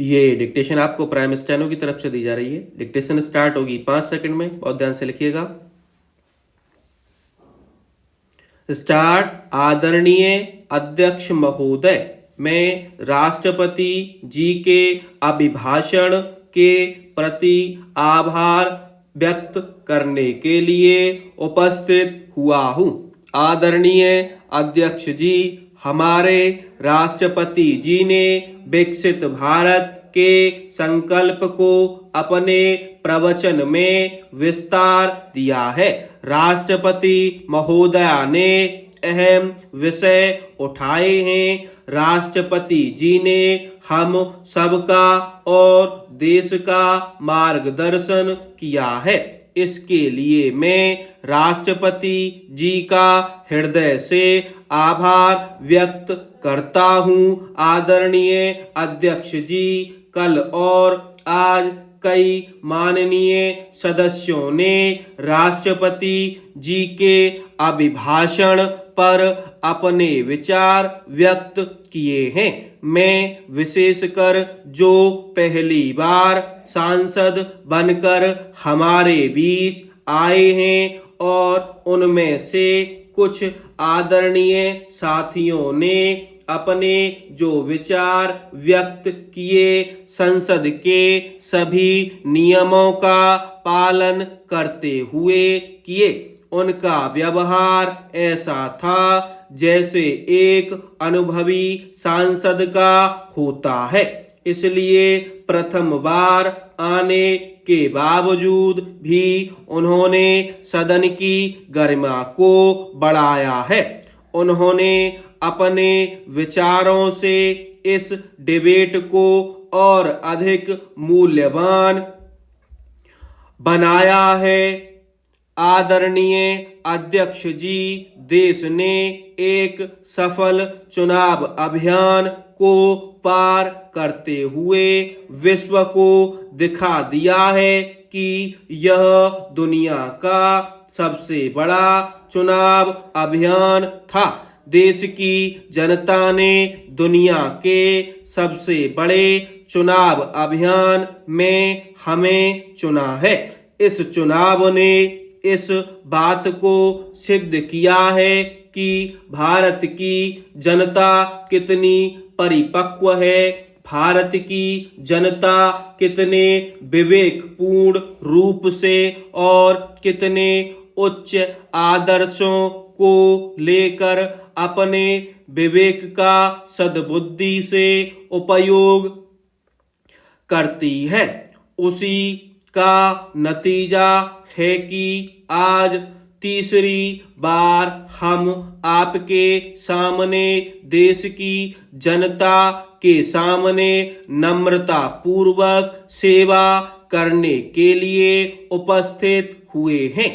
ये डिक्टेशन आपको prime steno की तरफ से दी जा रही है। डिक्टेशन स्टार्ट होगी 5 सेकंड में, बहुत ध्यान से लिखिएगा। स्टार्ट। आदरणीय अध्यक्ष महोदय, मैं राष्ट्रपति जी के अभिभाषण के प्रति आभार व्यक्त करने के लिए उपस्थित हुआ हूँ। आदरणीय अध्यक्ष जी, हमारे राष्ट्रपति जी ने विकसित भारत के संकल्प को अपने प्रवचन में विस्तार दिया है। राष्ट्रपति महोदया ने अहम विषय उठाए हैं। राष्ट्रपति जी ने हम सबका और देश का मार्गदर्शन किया है। इसके लिए मैं राष्ट्रपति जी का हृदय से आभार व्यक्त करता हूँ। आदरणीय अध्यक्ष जी, कल और आज कई माननीय सदस्यों ने राष्ट्रपति जी के अभिभाषण पर अपने विचार व्यक्त किए हैं। मैं विशेषकर जो पहली बार सांसद बनकर हमारे बीच आए हैं और उनमें से कुछ आदरणीय साथियों ने अपने जो विचार व्यक्त किए, संसद के सभी नियमों का पालन करते हुए किए। उनका व्यवहार ऐसा था जैसे एक अनुभवी सांसद का होता है। इसलिए प्रथम बार आने के बावजूद भी उन्होंने सदन की गरिमा को बढ़ाया है। उन्होंने अपने विचारों से इस डिबेट को और अधिक मूल्यवान बनाया है। आदरणीय अध्यक्ष जी, देश ने एक सफल चुनाव अभियान को पार करते हुए विश्व को दिखा दिया है कि यह दुनिया का सबसे बड़ा चुनाव अभियान था। देश की जनता ने दुनिया के सबसे बड़े चुनाव अभियान में हमें चुना है। इस चुनाव ने इस बात को सिद्ध किया है कि भारत की जनता कितनी परिपक्व है, भारत की जनता कितने विवेकपूर्ण रूप से और कितने उच्च आदर्शों को लेकर अपने विवेक का सद्बुद्धि से उपयोग करती है। उसी का नतीजा है कि आज तीसरी बार हम आपके सामने देश की जनता के सामने नम्रता पूर्वक सेवा करने के लिए उपस्थित हुए हैं।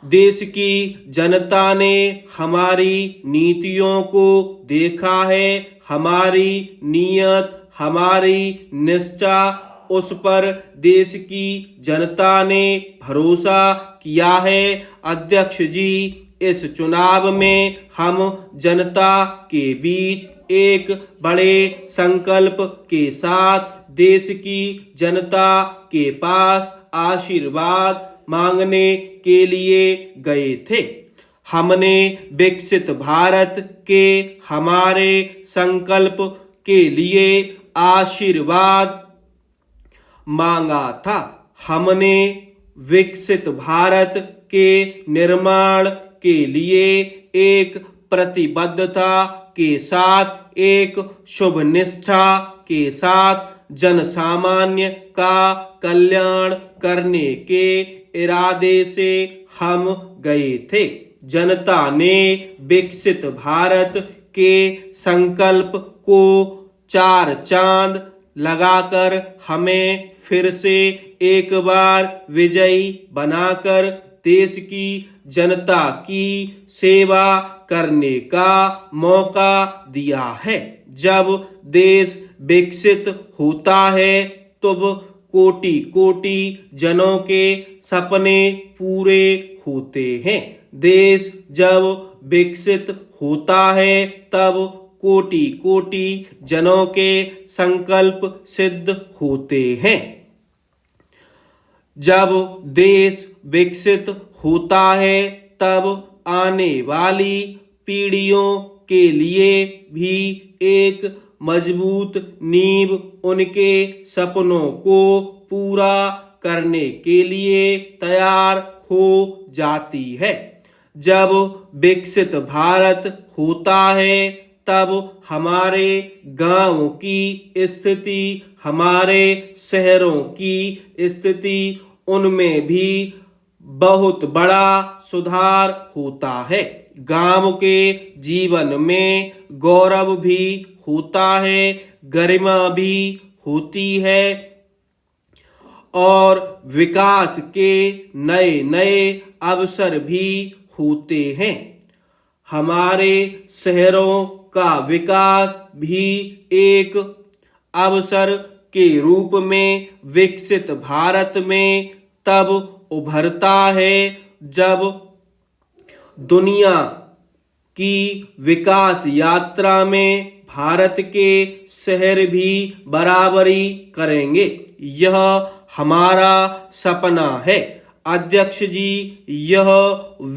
देश की जनता ने हमारी नीतियों को देखा है, हमारी नीयत, हमारी निष्ठा, उस पर देश की जनता ने भरोसा किया है। अध्यक्ष जी, इस चुनाव में हम जनता के बीच एक बड़े संकल्प के साथ देश की जनता के पास आशीर्वाद मांगने के लिए गए थे। हमने विकसित भारत के हमारे संकल्प के लिए आशीर्वाद मांगा था। हमने विकसित भारत के निर्माण के लिए एक प्रतिबद्धता के साथ, एक शुभ निष्ठा के साथ जन सामान्य का कल्याण करने के इरादे से हम गए थे। जनता ने विकसित भारत के संकल्प को चार चांद लगाकर हमें फिर से एक बार विजयी बनाकर देश की जनता की सेवा करने का मौका दिया है। जब देश विकसित होता है तब कोटि कोटि जनों के सपने पूरे होते हैं। देश जब विकसित होता है तब कोटि कोटि जनों के संकल्प सिद्ध होते हैं। जब देश विकसित होता है तब आने वाली पीढ़ियों के लिए भी एक मजबूत नींव उनके सपनों को पूरा करने के लिए तैयार हो जाती है। जब विकसित भारत होता है तब हमारे गांव की स्थिति, हमारे शहरों की स्थिति, उनमें भी बहुत बड़ा सुधार होता है। गांव के जीवन में गौरव भी होता है, गरिमा भी होती है और विकास के नए नए अवसर भी होते हैं। हमारे शहरों का विकास भी एक अवसर के रूप में विकसित भारत में तब उभरता है जब दुनिया की विकास यात्रा में भारत के शहर भी बराबरी करेंगे। यह हमारा सपना है। अध्यक्ष जी, यह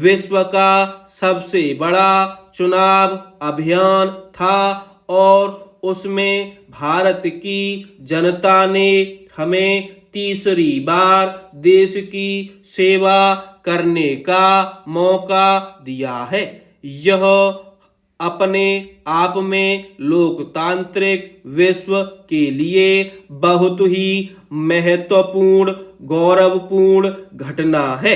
विश्व का सबसे बड़ा चुनाव अभियान था और उसमें भारत की जनता ने हमें तीसरी बार देश की सेवा करने का मौका दिया है। यह अपने आप में लोकतांत्रिक विश्व के लिए बहुत ही महत्वपूर्ण, गौरवपूर्ण घटना है।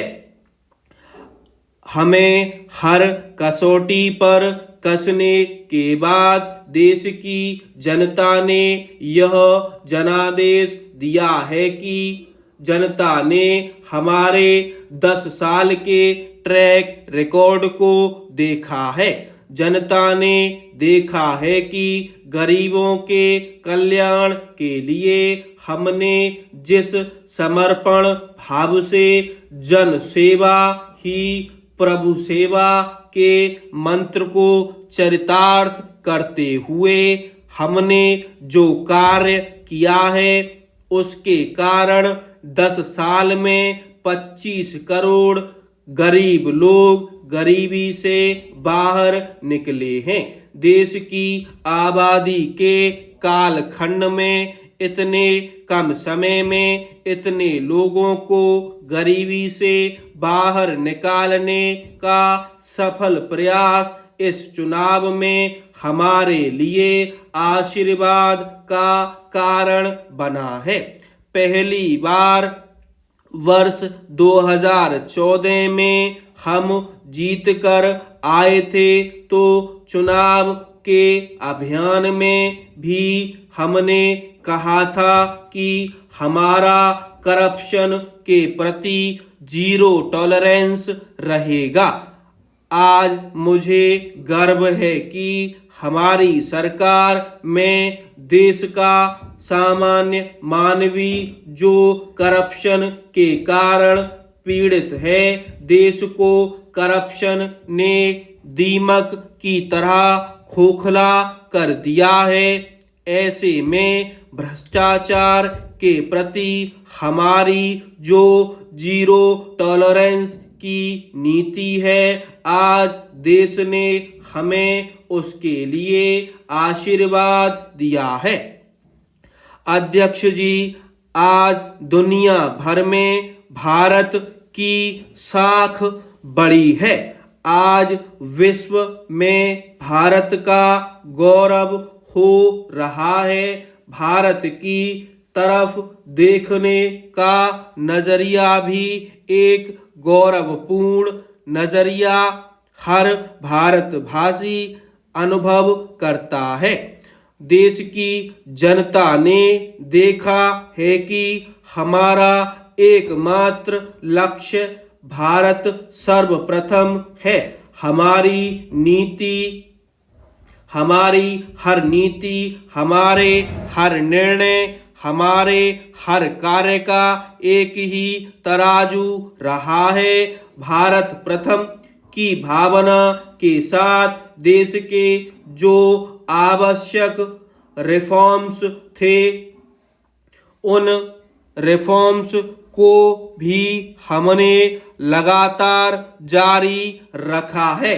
हमें हर कसौटी पर कसने के बाद देश की जनता ने यह जनादेश दिया है कि जनता ने हमारे 10 साल के ट्रैक रिकॉर्ड को देखा है। जनता ने देखा है कि गरीबों के कल्याण के लिए हमने जिस समर्पण भाव से जन सेवा ही प्रभु सेवा के मंत्र को चरितार्थ करते हुए हमने जो कार्य किया है, उसके कारण 10 साल में 25 करोड़ गरीब लोग गरीबी से बाहर निकले हैं। देश की आबादी के कालखंड में इतने कम समय में इतने लोगों को गरीबी से बाहर निकालने का सफल प्रयास इस चुनाव में हमारे लिए आशीर्वाद का कारण बना है। पहली बार वर्ष 2014 में हम जीत कर आए थे तो चुनाव के अभियान में भी हमने कहा था कि हमारा करप्शन के प्रति 0 टॉलरेंस रहेगा। आज मुझे गर्व है कि हमारी सरकार में देश का सामान्य मानवी जो करप्शन के कारण पीड़ित है, देश को करप्शन ने दीमक की तरह खोखला कर दिया है। ऐसे में भ्रष्टाचार के प्रति हमारी जो 0 टॉलरेंस की नीति है, आज देश ने हमें उसके लिए आशीर्वाद दिया है। अध्यक्ष जी, आज दुनिया भर में भारत की साख बड़ी है। आज विश्व में भारत का गौरव हो रहा है। भारत की तरफ देखने का नजरिया भी एक गौरवपूर्ण नजरिया हर भारतवासी अनुभव करता है। देश की जनता ने देखा है कि हमारा एकमात्र लक्ष्य भारत सर्वप्रथम है। हमारी हर नीति, हमारे हर निर्णय, हमारे हर कार्य का एक ही तराजू रहा है। भारत प्रथम की भावना के साथ देश के जो आवश्यक रिफॉर्म्स थे उन रिफॉर्म्स को भी हमने लगातार जारी रखा है।